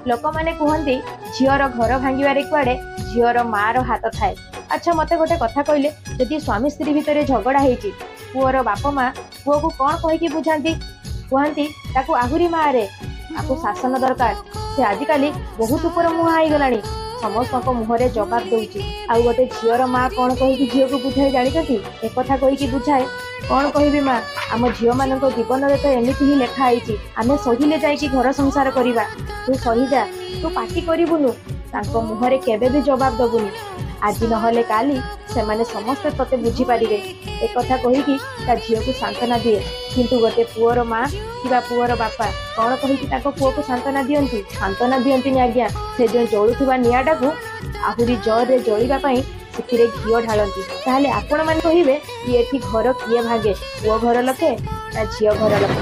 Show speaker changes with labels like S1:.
S1: लोक मैंने कहते झीर घर भांगे कुआड़े झीर मार हाथ थाए। अच्छा मते गोटे कथा कहले जदि स्वामी स्त्री भितर झगड़ा होती पुअर बाप माँ पुओ को कौन कहीकि बुझाती कहती ताकू आहुरी मारे आपको शासन दरकार। से आजिकल बहुत उपर मुहा गला समस्त मुहरे जवाब दौची आउ गोटे झीर माँ कौन कहीकि झील को बुझाई जानते एक कथा कहीकि बुझाए कौन कहि माँ आम झील मान जीवन में तो एमती ही लेखाई आम सहिले जाइए घर संसार करवा तू सही जा तू पार्टी करूनु मुहरे केबे भी जवाब दबुनि आज नहले काली से माने समस्ते तते बुझी पारिबे एक कथा कहीकि ता झील को सांत्वना दिए किंतु गोटे पुअर माँ कि पुअर बापा कौन कहीकि पुओ को सांत्वना दियंती आज्ञा से जो जलुवा निआटा को आहुरी जरे जलिबाई से घीओ ढालती ताहले आपण माने कहिबे कि एठी घर किए भागे पुओ घर लखे ना झील घर लखे।